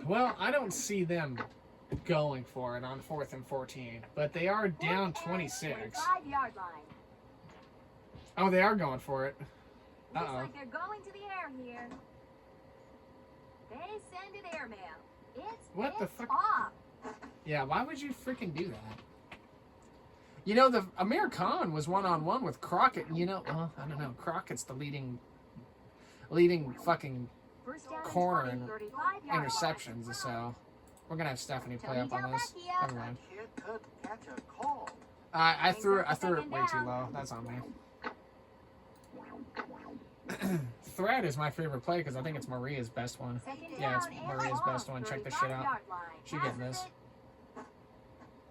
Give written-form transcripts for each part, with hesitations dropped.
Well, I don't see them going for it on 4th and 14, but they are down 26. 25-yard line. Oh, they are going for it. Looks like they're going to the air here. They send it airmail. What the fuck? Off. Yeah, why would you freaking do that? You know, the Amir Khan was one-on-one with Crockett. You know, I don't know. Crockett's the leading fucking corner in interceptions. So we're gonna have Stephanie play up on this. Never mind. I threw it way too low. That's on me. Thread is my favorite play because I think it's Maria's best one. Yeah, it's Maria's best one. Check this shit out. She getting this.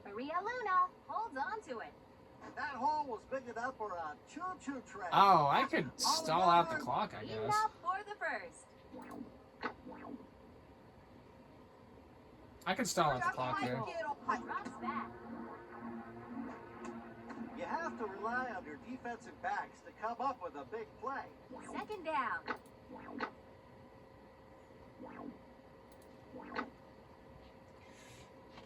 Maria Luna holds on to it. That hole was big enough for a choo-choo train. Oh, I could stall out the clock, I guess. Enough for the first. I could stall out the clock here. Drops back. You have to rely on your defensive backs to come up with a big play. Second down.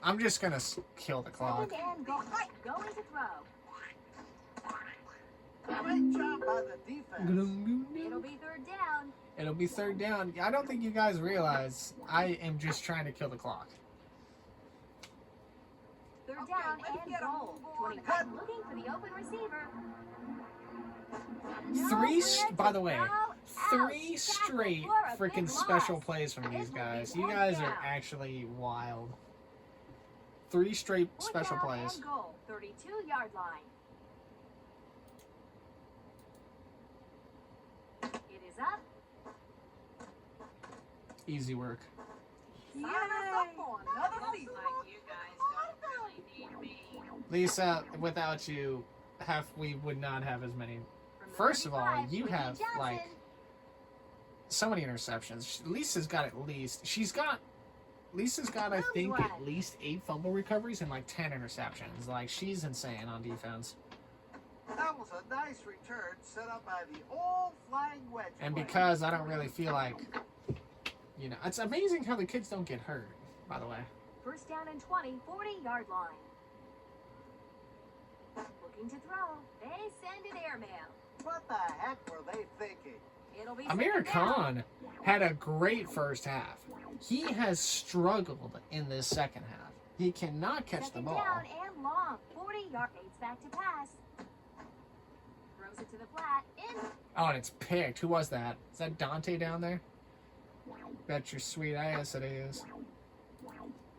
I'm just gonna kill the clock. Second and goal. Going to throw. Great job by the defense. It'll be third down. It'll be third down. I don't think you guys realize I am just trying to kill the clock. Third down and goal. 25 looking for the open receiver. By the way, 3 straight freaking special plays from these guys. You guys are actually wild. 3 straight special plays. 32-yard line. It is up. Easy work. Lisa, without you, we would not have as many. First of all, you have like so many interceptions. Lisa's got at least. Lisa's got, I think, at least 8 fumble recoveries and like 10 interceptions. Like, she's insane on defense. That was a nice return set up by the old flying wedge. And because I don't really feel like, you know, it's amazing how the kids don't get hurt, by the way. First down and 20, 40-yard line. Looking to throw. They send it airmail. What the heck were they thinking? It'll be Amir Khan had a great first half. He has struggled in this second half. He cannot catch the ball. Second down and long. 40-yard aids back to pass. Throws it to the flat. In. Oh, and it's picked. Who was that? Is that Dante down there? Bet your sweet ass it is.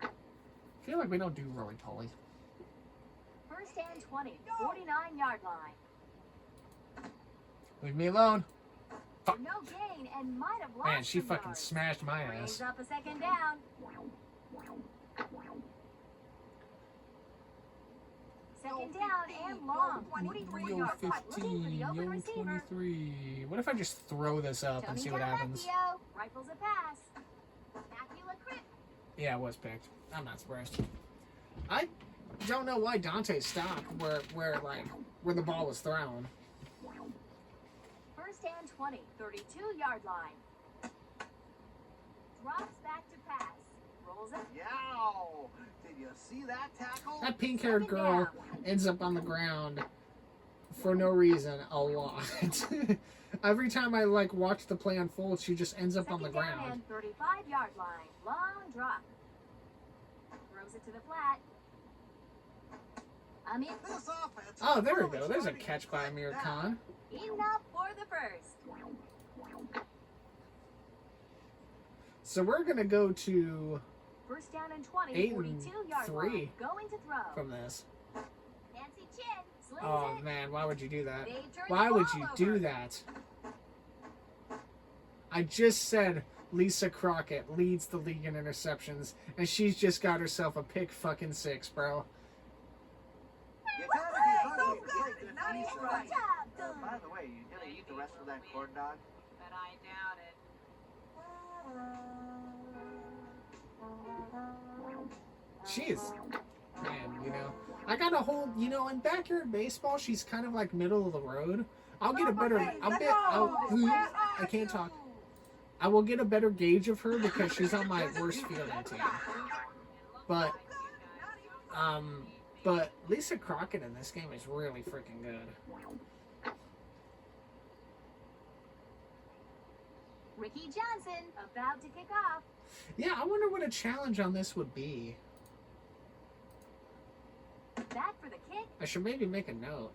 I feel like we don't do roly-poly. First and 20. 49-yard line. Leave me alone. Fuck. No gain and might have lost. Man, she fucking yards. smashed my Brings ass. up a second down. Second down and long. 43-yard line. Looking for the open receiver. 23. What if I just throw this up and see what happens? Rifles a pass. Matthew Lacrit. Yeah, it was picked. I'm not surprised. I don't know why Dante stopped where the ball was thrown. First and 20, 32-yard line. Drops back to pass. Rolls it. Yow! Did you see that tackle? That pink-haired girl ends up on the ground for no reason a lot. Every time I watch the play unfold, she just ends up on the ground. Second down and 35-yard line. Long drop. Throws it to the flat. Oh, there we go. There's a catch by Amir Khan. Enough for the first. So we're going to go to First down and 20, 8-3 42-yard line. Going to throw. from this. Fancy chin. Slings Oh, it. man. Why would you do that? They turn Why the would ball you over. do that? I just said Lisa Crockett leads the league in interceptions, and she's just got herself a pick fucking 6, bro. You gotta be hungry to play good defense. By the way, you gonna eat the rest of that corn dog? But I doubt it. She's, man, you know, I got a whole, you know, in backyard baseball, she's kind of like middle of the road. I can't talk. I will get a better gauge of her because she's on my worst fielding team. But Lisa Crockett in this game is really freaking good. Ricky Johnson about to kick off. Yeah, I wonder what a challenge on this would be. Back for the kick. I should maybe make a note.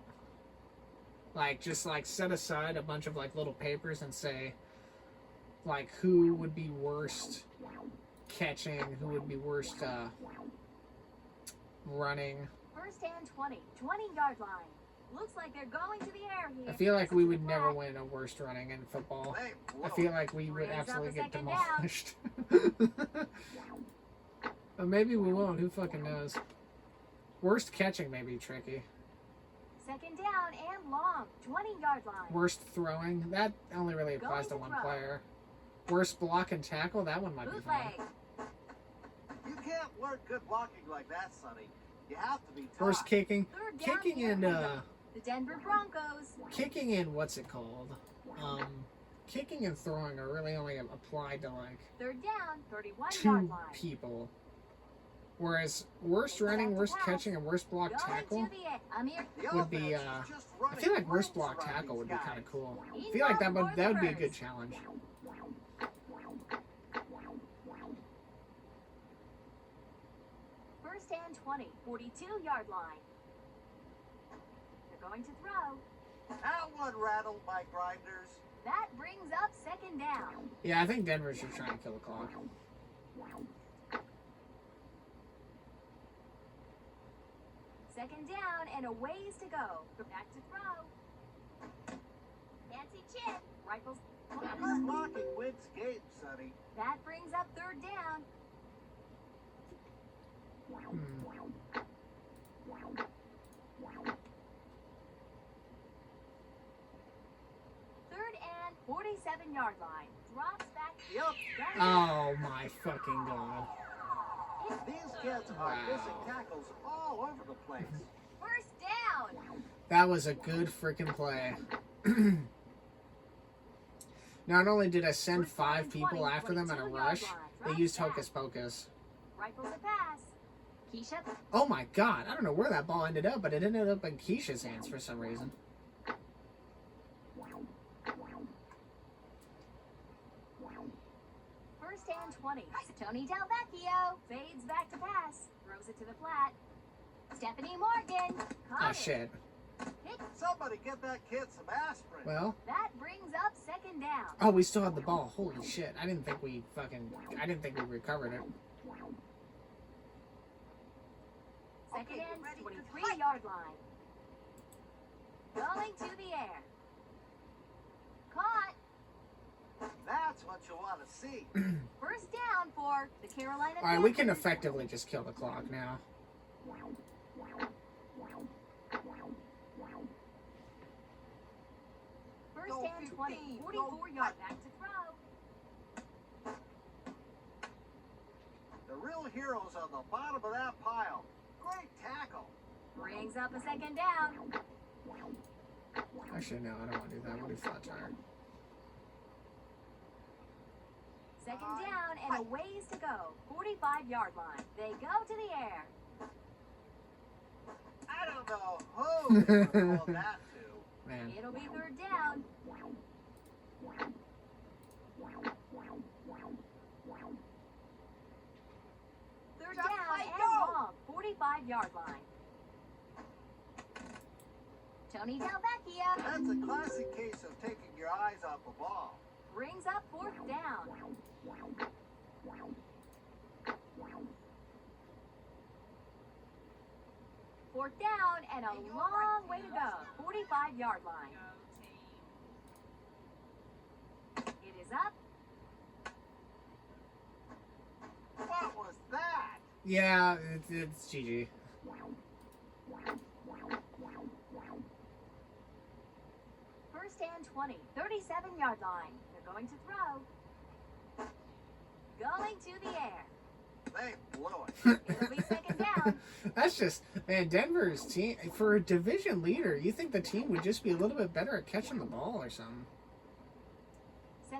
Like, just like set aside a bunch of like little papers and say, like, who would be worst catching, who would be worst running. First and 20, 20-yard line. Looks like they're going to the air here. I feel like we would never win a worst running in football. Hey, I feel like we would absolutely get demolished. But maybe we won't. Who fucking knows? Worst catching may be tricky. Second down and long, 20-yard line. Worst throwing? That only really applies to one player. Worst block and tackle? That one might be fun. You can't learn good blocking like that, Sonny. You have to be tough. Worst kicking? Third down Kicking here. and The Denver Broncos. kicking and what's it called? Kicking and throwing are really only applied to like Third down, 31-yard 2 line. people. Whereas worst running, worst catching, and worst block tackle would be I feel like worst block tackle would be kind of cool. I feel like that would be a good challenge. First and 20, 42-yard line. They're going to throw. That one rattled my grinders. That brings up second down. Yeah, I think Denver should try and kill the clock. Second down and a ways to go. Back to throw. Nancy Chin rifles. Good blocking wins games, Sonny. That brings up third down. Third and 47-yard line. Drops back. Yep. Oh my fucking god. These kids are missing tackles all over the place. First down. That was a good freaking play. Not only did I send 5 people after them in a rush, they used Hocus Pocus. Rifles a pass. Keisha. Oh my god, I don't know where that ball ended up, but it ended up in Keisha's hands for some reason. First and 20. Tony Delvecchio fades back to pass. Throws it to the flat. Stephanie Morgan. Oh shit. Somebody get that kid some aspirin. Well. That brings up second down. Oh, we still have the ball. Holy shit. I didn't think we recovered it. Second and 23-yard line. Going to the air. Caught. That's what you want to see. First down for the Carolina Panthers. Alright, we can effectively just kill the clock now. First and 20, 44-yard back to throw. The real heroes on the bottom of that pile. Great tackle. Brings up a second down. Actually, no, I don't want to do that. I want to do flat tire. Second down and a ways to go. 45-yard line. They go to the air. I don't know who they would call that to. Man. It'll be third down. Third down and long. 45-yard line. Tony Delvecchio That's a classic case of taking your eyes off the ball. brings up fourth down. Fourth down and a long way to go. 45-yard line. It is up. What was that? Yeah, it's GG. First and 20. 37-yard line. They're going to throw. Going to the air. They blew it. It'll be second down. That's just, man, Denver's team, for a division leader, you think the team would just be a little bit better at catching the ball or something.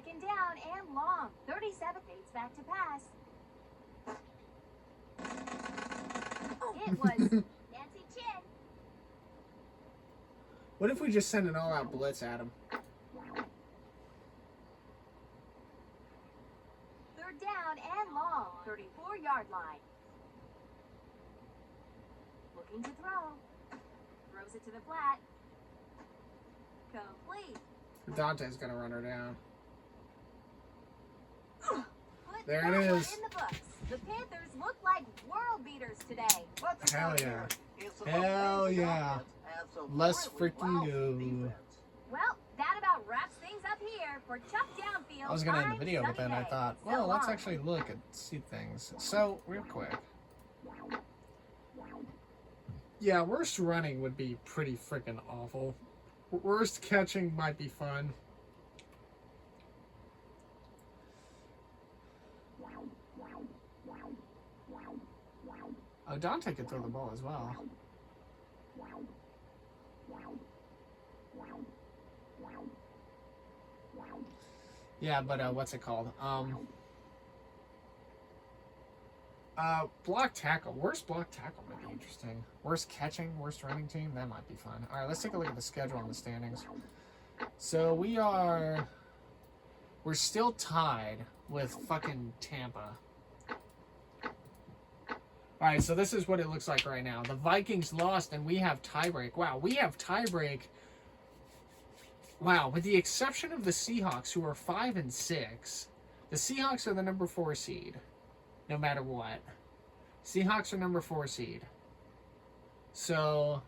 Second down and long. 37 fades back to pass. It was Nancy Chin. What if we just send an all-out blitz at him? Third down and long. 34-yard line. Looking to throw. Throws it to the flat. Complete. Dante's gonna run her down. Put There that it one is. in the books. The Panthers look like world beaters today. Let's Hell go yeah. here. It's an Hell amazing yeah. offense and some Let's really freaking lousy go. defense. Well, that about wraps things up here for Chuck Downfield. I was gonna end the I'm video, but then I Sunny thought, Day. well, So let's long. actually look and see things. So, real quick. Yeah, worst running would be pretty freaking awful. Worst catching might be fun. Oh, Dante could throw the ball as well. Yeah, but what's it called? Block tackle. Worst block tackle might be interesting. Worst catching, worst running team, that might be fun. All right, let's take a look at the schedule and the standings. So we're still tied with fucking Tampa. All right, so this is what it looks like right now. The Vikings lost, and we have tiebreak. Wow, we have tiebreak. Wow, with the exception of the Seahawks, who are 5-6, the Seahawks are the number 4 seed, no matter what. Seahawks are number 4 seed. So,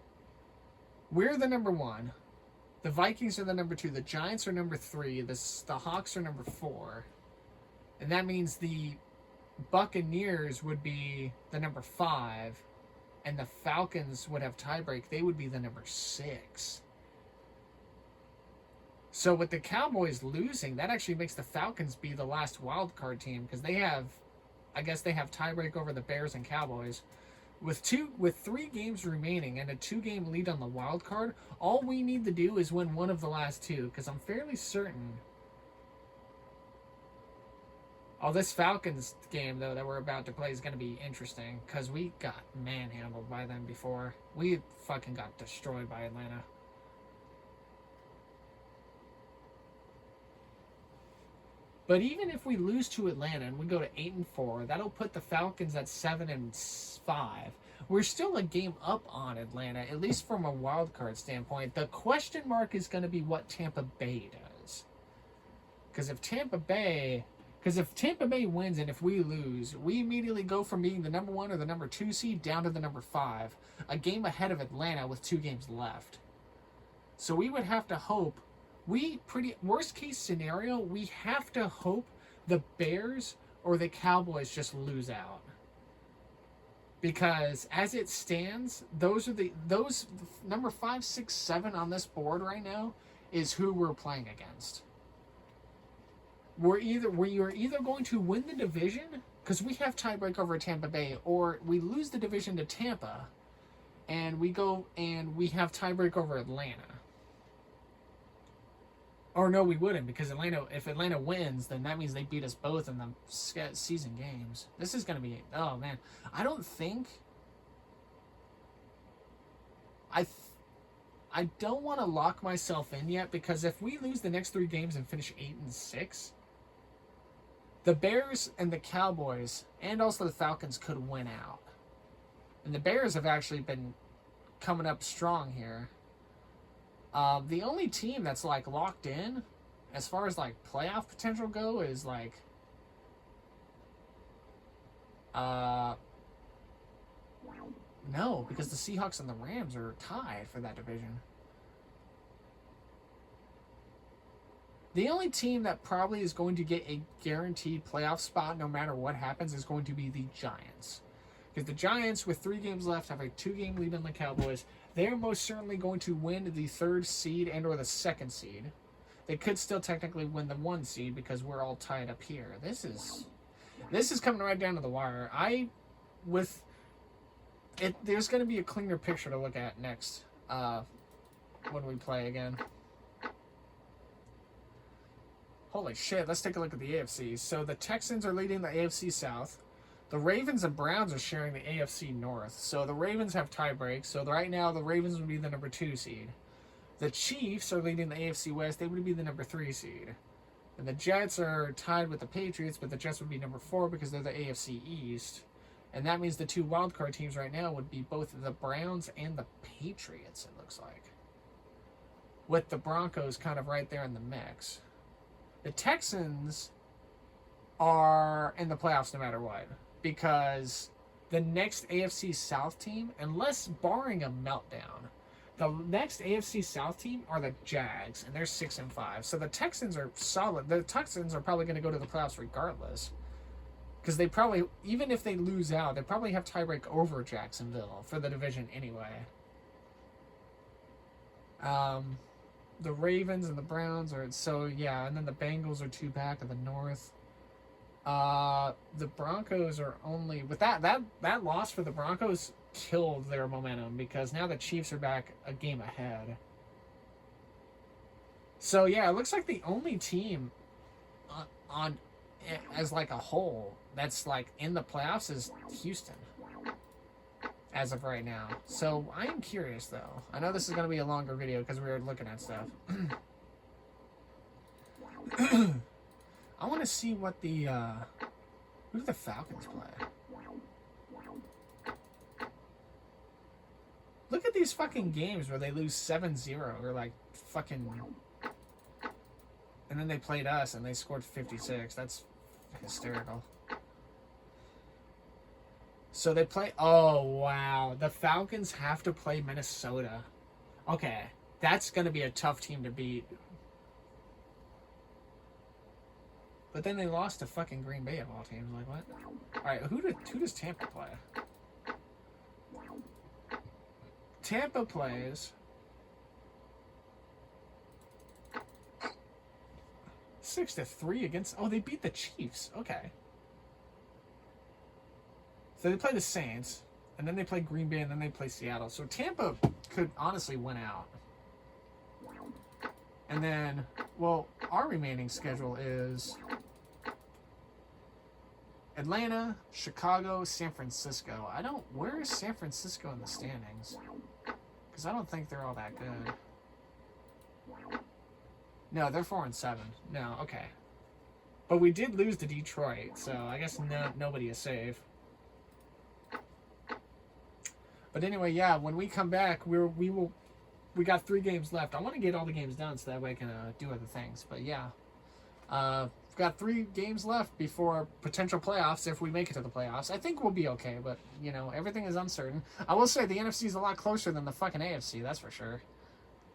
we're the number 1. The Vikings are the number 2. The Giants are number 3. The Hawks are number 4. And that means the Buccaneers would be the number 5, and the Falcons would have tiebreak. They would be the number 6. So with the Cowboys losing, that actually makes the Falcons be the last wild card team, because they have, I guess they have tiebreak over the Bears and Cowboys. With 3 games remaining and a 2-game lead on the wild card, all we need to do is win one of the last 2, because I'm fairly certain. Oh, this Falcons game, though, that we're about to play is going to be interesting, because we got manhandled by them before. We fucking got destroyed by Atlanta. But even if we lose to Atlanta and we go to 8-4, that'll put the Falcons at 7-5. We're still a game up on Atlanta, at least from a wild card standpoint. The question mark is going to be what Tampa Bay does. Because if Tampa Bay wins and if we lose, we immediately go from being the number 1 or the number 2 seed down to the number 5, a game ahead of Atlanta with 2 games left. So we would have to hope. Worst case scenario, we have to hope the Bears or the Cowboys just lose out. Because as it stands, those number 5, 6, 7 on this board right now is who we're playing against. We are either going to win the division, because we have tiebreak over Tampa Bay, or we lose the division to Tampa and we have tiebreak over Atlanta. Or no, we wouldn't, because if Atlanta wins, then that means they beat us both in the season games. This is going to be, oh man. I don't think, I don't want to lock myself in yet, because if we lose the next 3 games and finish 8-6, the Bears and the Cowboys, and also the Falcons, could win out. And the Bears have actually been coming up strong here. The only team that's like locked in as far as like playoff potential go is like no, because the Seahawks and the Rams are tied for that division. The only team that probably is going to get a guaranteed playoff spot no matter what happens is going to be the Giants. Because the Giants, with 3 games left, have a 2-game lead on the Cowboys. They're most certainly going to win the 3rd seed and or the 2nd seed. They could still technically win the 1 seed because we're all tied up here. This is coming right down to the wire. There's going to be a cleaner picture to look at next when we play again. Holy shit, let's take a look at the AFC. So the Texans are leading the AFC South. The Ravens and Browns are sharing the AFC North. So the Ravens have tie breaks. So right now, the Ravens would be the number 2 seed. The Chiefs are leading the AFC West. They would be the number 3 seed. And the Jets are tied with the Patriots, but the Jets would be number 4 because they're the AFC East. And that means the 2 wildcard teams right now would be both the Browns and the Patriots, it looks like. With the Broncos kind of right there in the mix. The Texans are in the playoffs no matter what. Because the next AFC South team, unless barring a meltdown, the next AFC South team are the Jags, and they're 6-5. So the Texans are solid. The Texans are probably going to go to the playoffs regardless. Because they probably, even if they lose out, they probably have tiebreak over Jacksonville for the division anyway. The Ravens and the Browns are, so yeah, and then the Bengals are 2 back of the North. The Broncos are only, with that loss for the Broncos killed their momentum because now the Chiefs are back a game ahead. So yeah, it looks like the only team on as like a whole that's like in the playoffs is Houston as of right now. So I am curious though. I know this is going to be a longer video because we were looking at stuff. I want to see what the who do the Falcons play? Look at these fucking games where they lose 7-0 or like fucking, and then they played us and they scored 56. That's hysterical. So they play, oh wow, the Falcons have to play Minnesota. Okay, that's going to be a tough team to beat. But then they lost to fucking Green Bay of all teams. Like, what? Alright, who does Tampa play? Tampa plays 6-3 against... Oh, they beat the Chiefs. Okay. So they play the Saints, and then they play Green Bay, and then they play Seattle. So Tampa could honestly win out. And then, well, our remaining schedule is Atlanta, Chicago, San Francisco. Where is San Francisco in the standings? Because I don't think they're all that good. No, they're 4-7. No, okay. But we did lose to Detroit, so I guess nobody is safe. But anyway, yeah, when we come back, we got 3 games left. I want to get all the games done so that way I can do other things. But yeah, we've got 3 games left before potential playoffs. If we make it to the playoffs, I think we'll be okay. But you know, everything is uncertain. I will say the NFC is a lot closer than the fucking AFC. That's for sure.